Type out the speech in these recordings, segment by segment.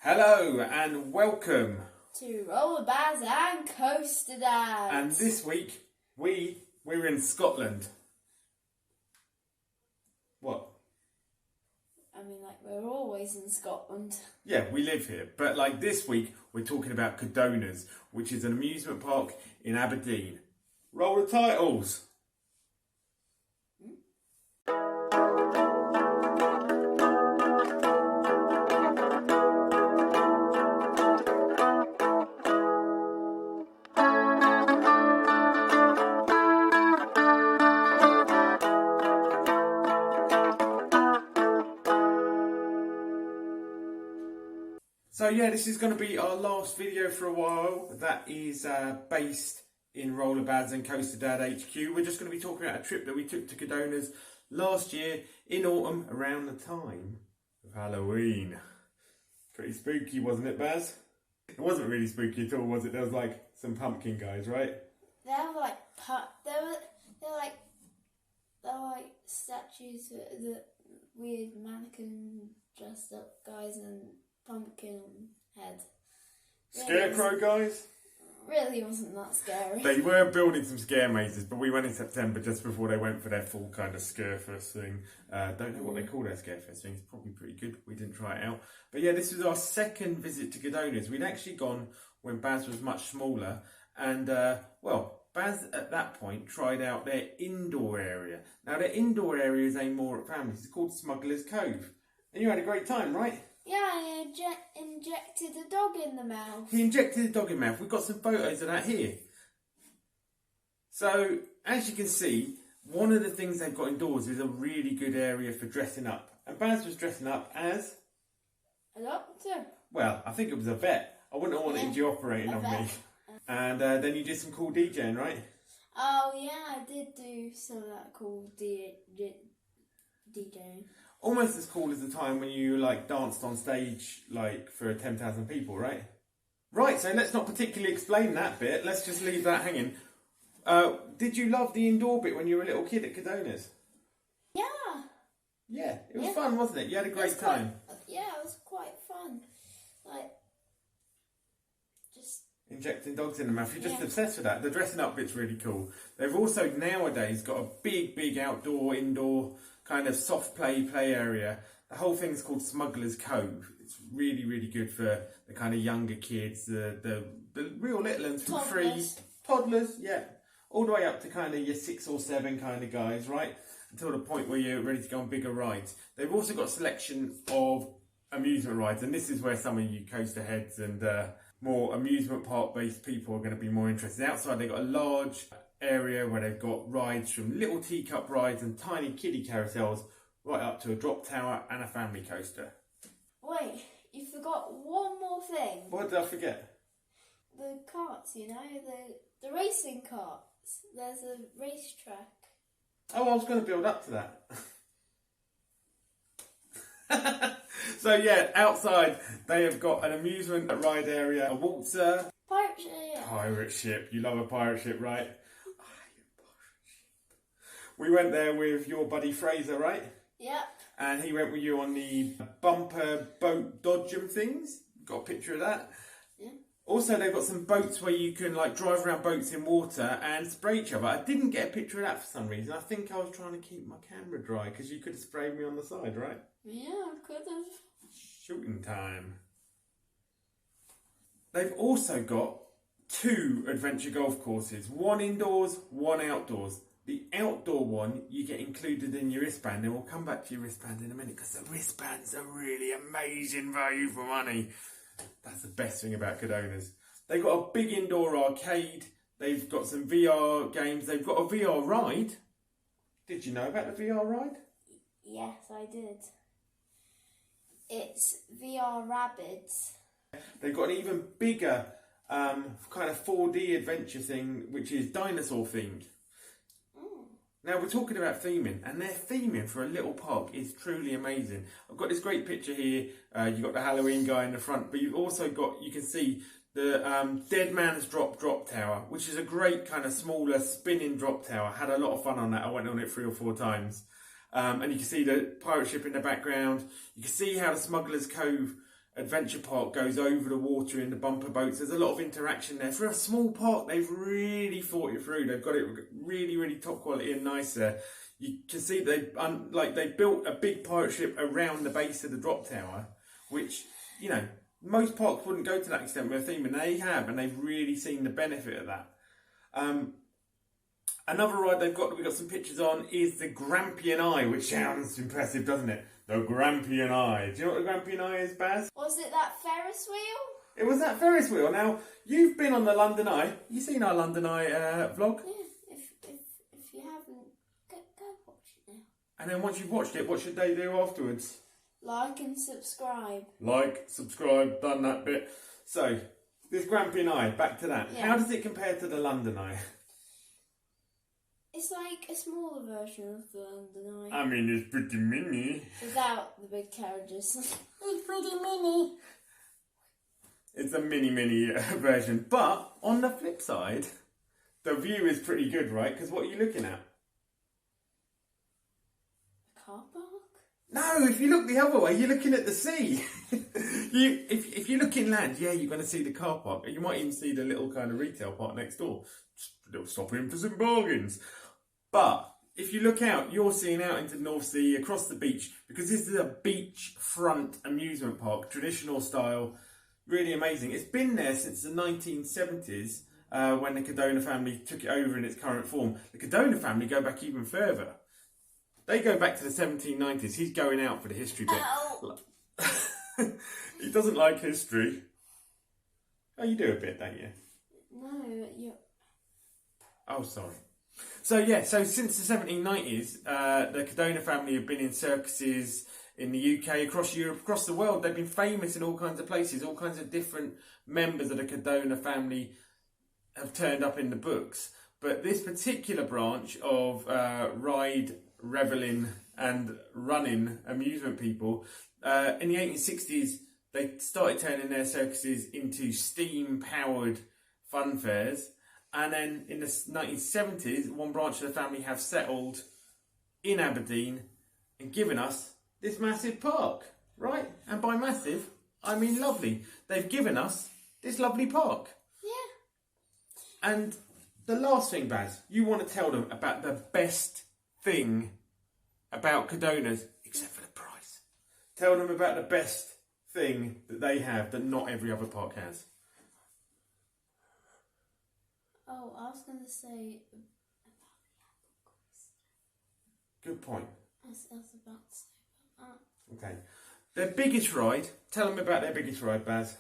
Hello and welcome to Rollerbads and Coaster Dads. And this week we're in Scotland. What? I mean, like, we're always in Scotland. Yeah, we live here. But like this week we're talking about Codona's, which is an amusement park in Aberdeen. Roll the titles. So yeah, this is going to be our last video for a while. That is based in Rollerbads and Coaster Dad HQ. We're just going to be talking about a trip that we took to Codona's last year in autumn around the time of Halloween. Pretty spooky, wasn't it, Baz? It wasn't really spooky at all, was it? There was like some pumpkin guys, right? They were like they're like statues, the weird mannequin dressed up guys and pumpkin head. Scarecrow guys? Really wasn't that scary. They were building some scare mazes, but we went in September just before they went for their full kind of Scarefest thing. Don't know what they call their Scarefest thing. It's probably pretty good. We didn't try it out. But yeah, this was our second visit to Codona's. We'd actually gone when Baz was much smaller. And, well, Baz at that point tried out their indoor area. Now, their indoor area is aimed more at families. It's called Smuggler's Cove. And you had a great time, right? Yeah, I injected a dog in the mouth. He injected a dog in the mouth. We've got some photos of that here. So, as you can see, one of the things they've got indoors is a really good area for dressing up. And Baz was dressing up as... a doctor. Well, I think it was a vet. I wouldn't have wanted you operating on me. And then you did some cool DJing, right? Oh, yeah, I did do some of that cool DJing. Almost as cool as the time when you like danced on stage like for 10,000 people, right? Right, so let's not particularly explain that bit. Let's just leave that hanging. Did you love the indoor bit when you were a little kid at Codona's? Yeah. Yeah, it was fun, wasn't it? You had a great time. Yeah, it was quite fun. Like, just... injecting dogs in the mouth. You're just obsessed with that. The dressing up bit's really cool. They've also nowadays got a big outdoor, indoor kind of soft play area. The whole thing's called Smuggler's Cove. It's really good for the kind of younger kids, the real little ones from toddlers, yeah, all the way up to kind of your 6 or 7 kind of guys, right? Until the point where you're ready to go on bigger rides. They've also got a selection of amusement rides, and this is where some of you coaster heads and more amusement park based people are going to be more interested. Outside they've got a large area where they've got rides from little teacup rides and tiny kiddie carousels right up to a drop tower and a family coaster. Wait, you forgot one more thing. What did I forget? The karts, you know, the racing karts. There's a racetrack. Oh, I was going to build up to that. So yeah, outside they have got an amusement ride area, a Waltzer. Pirate ship. Pirate ship. You love a pirate ship, right? We went there with your buddy Fraser, right? Yep. And he went with you on the bumper boat dodgem things. Got a picture of that? Yeah. Also, they've got some boats where you can like drive around boats in water and spray each other. I didn't get a picture of that for some reason. I think I was trying to keep my camera dry because you could have sprayed me on the side, right? Yeah, I could have. Shooting time. They've also got 2 adventure golf courses. One indoors, one outdoors. The outdoor one you get included in your wristband, and we'll come back to your wristband in a minute because the wristband's a really amazing value for money. That's the best thing about Codona's. They've got a big indoor arcade. They've got some VR games. They've got a VR ride. Did you know about the VR ride? Yes, I did. It's VR Rabbids. They've got an even bigger kind of 4D adventure thing, which is dinosaur themed. Now we're talking about theming, and their theming for a little park is truly amazing. I've got this great picture here. You've got the Halloween guy in the front, but you've also got, you can see the Dead Man's Drop Tower, which is a great kind of smaller spinning drop tower. Had a lot of fun on that. I went on it 3 or 4 times. And you can see the pirate ship in the background. You can see how the Smuggler's Cove adventure park goes over the water in the bumper boats. There's a lot of interaction there. For a small park, they've really thought it through. They've got it really, really top quality and nice there. You can see they built a big pirate ship around the base of the drop tower, which, you know, most parks wouldn't go to that extent with a theme, and they have, and they've really seen the benefit of that. Another ride we've got some pictures on is the Grampian Eye, which sounds impressive, doesn't it? The Grampian Eye. Do you know what the Grampian Eye is, Baz? Was it that Ferris wheel? It was that Ferris wheel. Now, you've been on the London Eye. You seen our London Eye vlog? Yeah, if you haven't, go watch it now. And then once you've watched it, what should they do afterwards? Like and subscribe. Like, subscribe, done that bit. So, this Grampian Eye, back to that. Yeah. How does it compare to the London Eye? It's like a smaller version of the London Eye. I mean, it's pretty mini. Without the big carriages. It's pretty mini. It's a mini version. But, on the flip side, the view is pretty good, right? Because what are you looking at? A car park? No, if you look the other way, you're looking at the sea. If you look inland, yeah, you're going to see the car park. You might even see the little kind of retail park next door. Just a little stop in for some bargains. But if you look out, you're seeing out into the North Sea, across the beach, because this is a beachfront amusement park, traditional style, really amazing. It's been there since the 1970s, when the Codona family took it over in its current form. The Codona family go back even further. They go back to the 1790s. He's going out for the history bit. Ow. He doesn't like history. Oh, you do a bit, don't you? No, you. Oh, sorry. So since the 1790s, the Codona family have been in circuses in the UK, across Europe, across the world. They've been famous in all kinds of places. All kinds of different members of the Codona family have turned up in the books. But this particular branch of ride, reveling and running amusement people, in the 1860s, they started turning their circuses into steam-powered fun fairs. And then in the 1970s, one branch of the family have settled in Aberdeen and given us this massive park, right? And by massive, I mean lovely. They've given us this lovely park. Yeah. And the last thing, Baz, you want to tell them about the best thing about Codona's, except for the price. Tell them about the best thing that they have that not every other park has. Oh, I was going to say about the apple coaster. Good point. I was about to say about that. Okay. Their biggest ride, tell them about their biggest ride, Baz.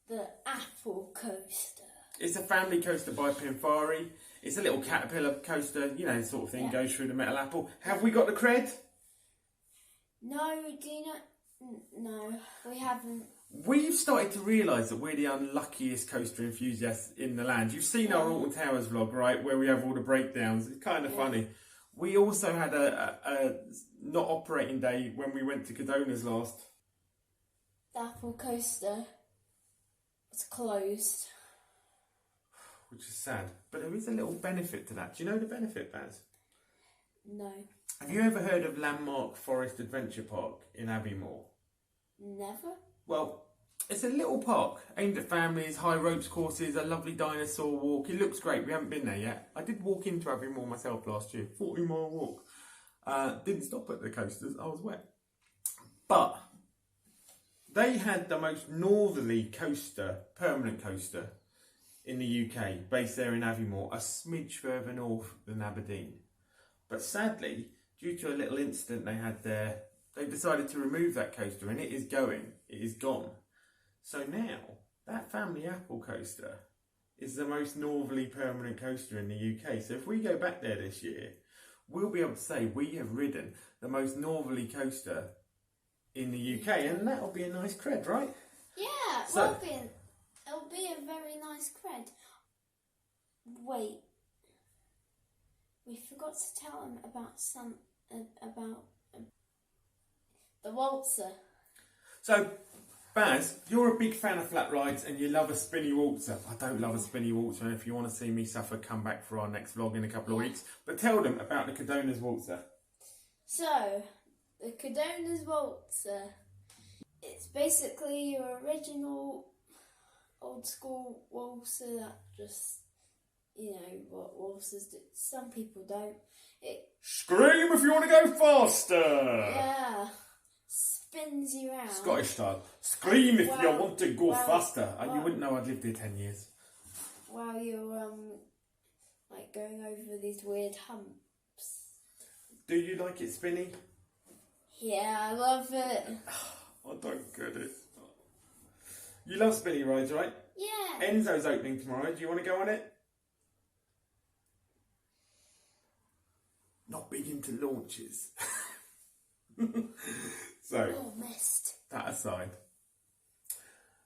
The apple coaster. It's a family coaster by Pinfari. It's a little caterpillar coaster, you know, the sort of thing, goes through the metal apple. Have we got the cred? No, do you not? No, we haven't. We've started to realise that we're the unluckiest coaster enthusiasts in the land. You've seen our Alton Towers vlog, right, where we have all the breakdowns. It's kind of funny. We also had a not operating day when we went to Codona's last. The apple coaster was closed. Which is sad. But there is a little benefit to that. Do you know the benefit, Baz? No. Have you ever heard of Landmark Forest Adventure Park in Abbeymoor? Never? Well, it's a little park aimed at families, high ropes courses, a lovely dinosaur walk. It looks great. We haven't been there yet. I did walk into Abbeymoor myself last year. 40-mile walk. Didn't stop at the coasters. I was wet. But they had the most northerly coaster, permanent coaster, in the UK, based there in Abbeymoor, a smidge further north than Aberdeen. But sadly, due to a little incident they had there, they decided to remove that coaster, and it is gone. So now, that family apple coaster is the most northerly permanent coaster in the UK. So if we go back there this year, we'll be able to say we have ridden the most northerly coaster in the UK, and that'll be a nice cred, right? Yeah, So, it'll be a very nice cred. Wait, we forgot to tell them about the Waltzer. So, Baz, you're a big fan of flat rides and you love a spinny Waltzer. I don't love a spinny Waltzer, and if you want to see me suffer, come back for our next vlog in a couple of weeks. But tell them about the Codona's Waltzer. So, the Codona's Waltzer, basically your original old school Waltzer that just, you know, what Waltzers do. Some people don't. Scream if you want to go faster! Yeah. Spins you out. Scottish style. Scream if you want to go faster. Well, you wouldn't know I'd lived here 10 years. While you're, like, going over these weird humps. Do you like it spinny? Yeah, I love it. I don't get it. You love spinny rides, right? Yeah. Enzo's opening tomorrow. Do you want to go on it? Not big into launches. So, missed. that aside.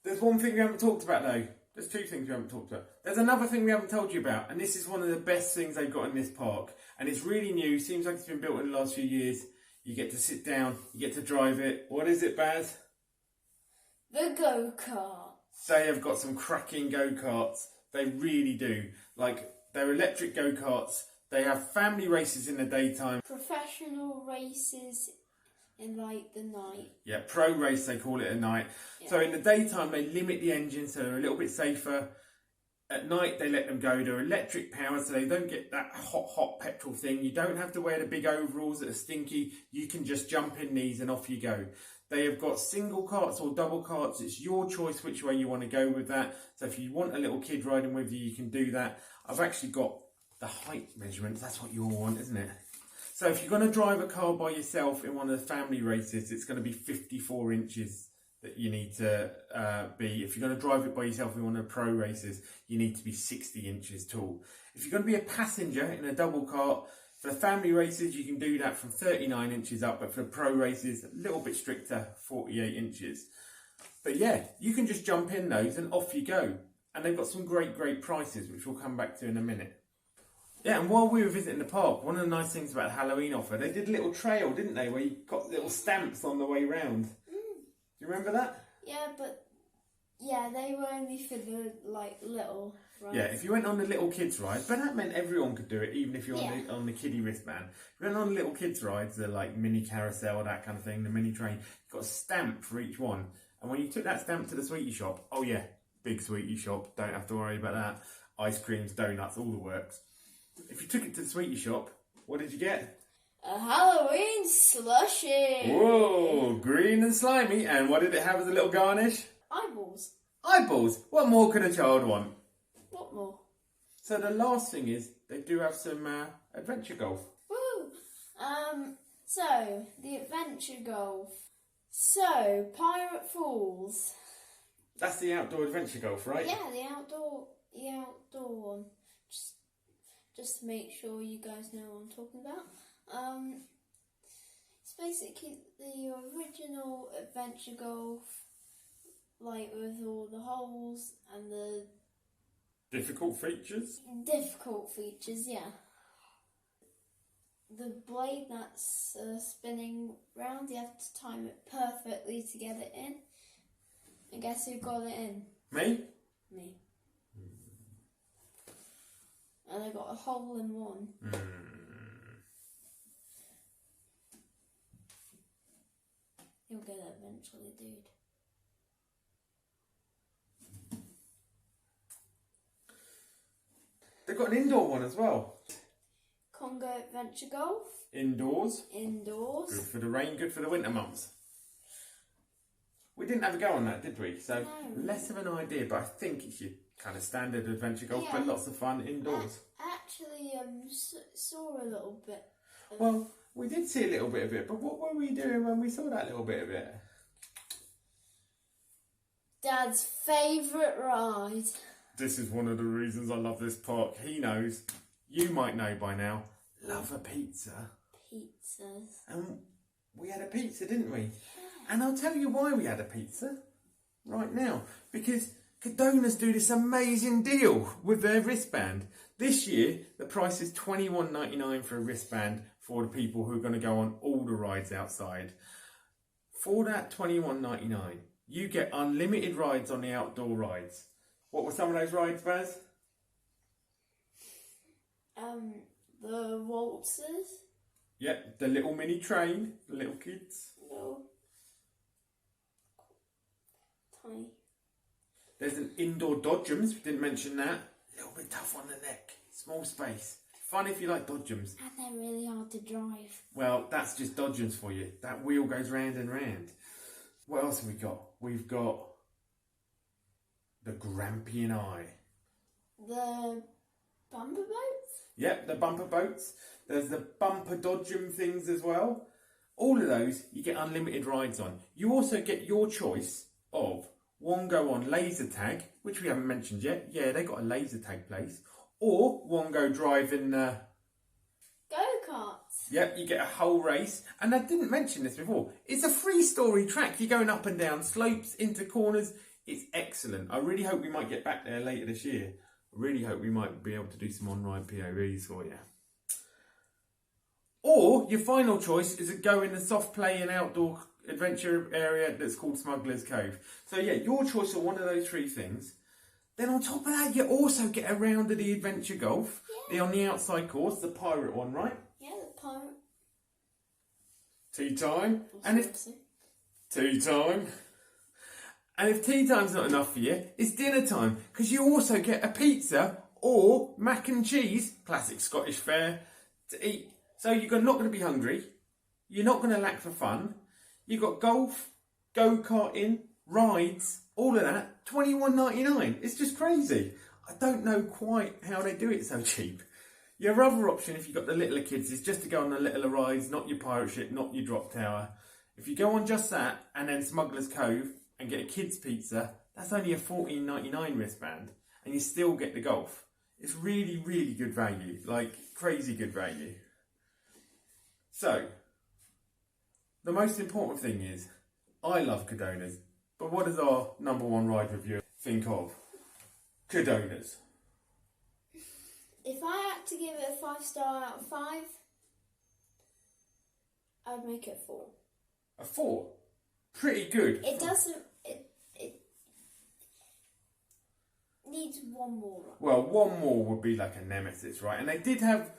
There's one thing we haven't talked about though. There's two things we haven't talked about. There's another thing we haven't told you about, and this is one of the best things they've got in this park. And it's really new. Seems like it's been built in the last few years. You get to sit down. You get to drive it. What is it, Baz? The go-kart. They have got some cracking go-karts. They really do. Like, they're electric go-karts. They have family races in the daytime. Professional races in, like, the night. Yeah, pro race, they call it at night. Yeah. So in the daytime, they limit the engine, so they're a little bit safer. At night, they let them go. They're electric powered, so they don't get that hot petrol thing. You don't have to wear the big overalls that are stinky. You can just jump in these and off you go. They have got single carts or double carts. It's your choice which way you want to go with that. So if you want a little kid riding with you, you can do that. I've actually got the height measurements. That's what you'll want, isn't it? So if you're going to drive a car by yourself in one of the family races, it's going to be 54 inches that you need to be. If you're going to drive it by yourself in one of the pro races, you need to be 60 inches tall. If you're going to be a passenger in a double cart, for the family races, you can do that from 39 inches up, but for the pro races, a little bit stricter, 48 inches. But yeah, you can just jump in those and off you go. And they've got some great prices, which we'll come back to in a minute. Yeah, and while we were visiting the park, one of the nice things about the Halloween offer, they did a little trail, didn't they, where you got little stamps on the way round. Do you remember that? Yeah, but yeah, they were only for the, like, little rides. Yeah, if you went on the little kids ride, but that meant everyone could do it, even if you're on the kiddie wristband. If you went on the little kids rides, the like mini carousel, that kind of thing, the mini train, you got a stamp for each one. And when you took that stamp to the sweetie shop, oh yeah, big sweetie shop, don't have to worry about that. Ice creams, donuts, all the works. If you took it to the sweetie shop, what did you get? A Halloween slushie. Whoa, green and slimy. And what did it have as a little garnish? Eyeballs. Eyeballs. What more could a child want? What more? So the last thing is, they do have some adventure golf. Woo! So, the adventure golf. So, Pirate Falls. That's the outdoor adventure golf, right? Yeah, the outdoor one. Just to make sure you guys know what I'm talking about. It's basically the original adventure golf, like with all the holes and the Difficult features? difficult features, yeah. The blade that's spinning round, you have to time it perfectly to get it in. And guess who got it in? Me? Me. And I got a hole in one. You'll get it eventually, dude. They've got an indoor one as well. Congo Adventure Golf. Indoors. Indoors. Good for the rain, good for the winter months. We didn't have a go on that, did we? So, No. less of an idea, but I think it's your kind of standard adventure golf, Yeah. but lots of fun indoors. I actually saw a little bit. Well, we did see a little bit of it, but what were we doing when we saw that little bit of it? Dad's favourite ride. This is one of the reasons I love this park. He knows, you might know by now, love a pizza. Pizzas. And we had a pizza, didn't we? And I'll tell you why we had a pizza right now. Because Codona's do this amazing deal with their wristband. This year, the price is $21.99 for a wristband for the people who are going to go on all the rides outside. For that $21.99, you get unlimited rides on the outdoor rides. What were some of those rides, Baz? The Waltzers. Yep, the little mini train, the little kids. No. tiny. There's an indoor dodgems, we didn't mention that. A little bit tough on the neck, small space. Fun if you like dodgems. And they're really hard to drive. Well, that's just dodgems for you. That wheel goes round and round. What else have we got? We've got the Grampian Eye. The bumper boats? Yep, the bumper boats. There's the bumper dodgem things as well. All of those you get unlimited rides on. You also get your choice of one go on laser tag, which we haven't mentioned yet. Yeah, they got a laser tag place. Or one go driving Go-karts. Yep, you get a whole race. And I didn't mention this before. It's a 3-story track. You're going up and down slopes, into corners. It's excellent. I really hope we might get back there later this year. I really hope we might be able to do some on-ride POVs for you. Or your final choice is to go in the soft play and outdoor adventure area that's called Smuggler's Cove. So yeah, your choice of one of those 3 things. Then on top of that, you also get a round of the adventure golf. Yeah. On the outside course, the pirate one, right? Yeah, the pirate. Tea time. And if Seriously. tea time. And if tea time's not enough for you, it's dinner time. Because you also get a pizza or mac and cheese, classic Scottish fare, to eat. So you're not going to be hungry. You're not going to lack for fun. You've got golf, go-karting, rides, all of that, $21.99. It's just crazy. I don't know quite how they do it so cheap. Your other option, if you've got the littler kids, is just to go on the littler rides, not your pirate ship, not your drop tower. If you go on just that, and then Smuggler's Cove, and get a kid's pizza, that's only a $14.99 wristband, and you still get the golf. It's really, really good value, like crazy good value. So, the most important thing is, I love Codonas, but what does our number 1 ride reviewer think of Codonas? If I had to give it a 5-star out of 5, I'd make it a 4. A 4? Pretty good. It doesn't. It needs one more ride. Well, one more would be like a nemesis, right? And they did have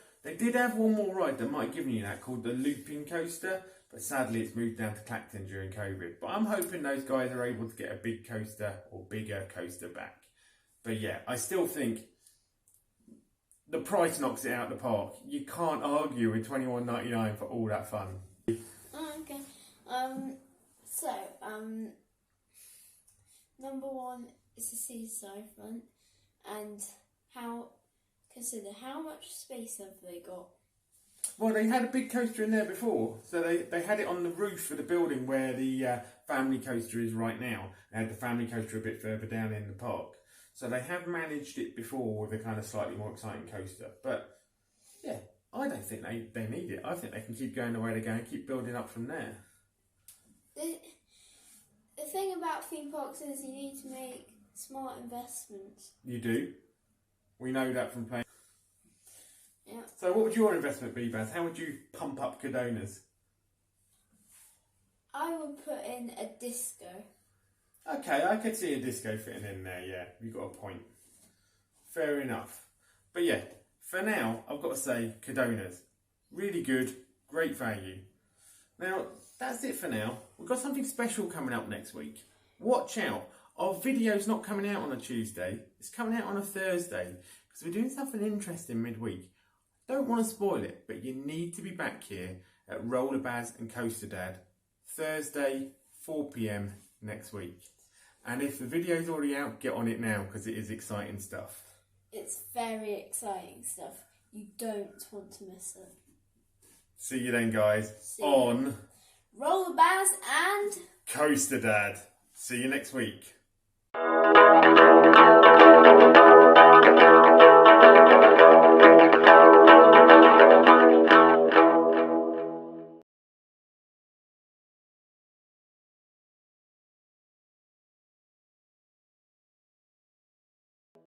one more ride that might have given you that, called the looping coaster, but sadly it's moved down to Clacton during COVID. But I'm hoping those guys are able to get a big coaster or bigger coaster back. But yeah, I still think the price knocks it out of the park. You can't argue with $21.99 for all that fun. Oh, okay. Number 1 is the seaside front, and consider how much space have they got? Well, they had a big coaster in there before, so they had it on the roof of the building where the family coaster is right now. They had the family coaster a bit further down in the park. So they have managed it before with a kind of slightly more exciting coaster. But yeah, I don't think they need it. I think they can keep going the way they're going, keep building up from there. The thing about theme parks is you need to make smart investments. You do. We know that from playing. Yeah. So what would your investment be, Baz? How would you pump up Codonas? I would put in a disco. Okay, I could see a disco fitting in there, yeah. You've got a point. Fair enough. But yeah, for now, I've got to say, Codonas. Really good, great value. Now, that's it for now. We've got something special coming up next week. Watch out. Our video's not coming out on a Tuesday. It's coming out on a Thursday, because we're doing something interesting midweek. Don't want to spoil it, but you need to be back here at Roller Baz and Coaster Dad, Thursday, 4 PM next week. And if the video's already out, get on it now, because it is exciting stuff. It's very exciting stuff. You don't want to miss it. See you then, guys, See you. on Roller Baz and Coaster Dad. See you next week.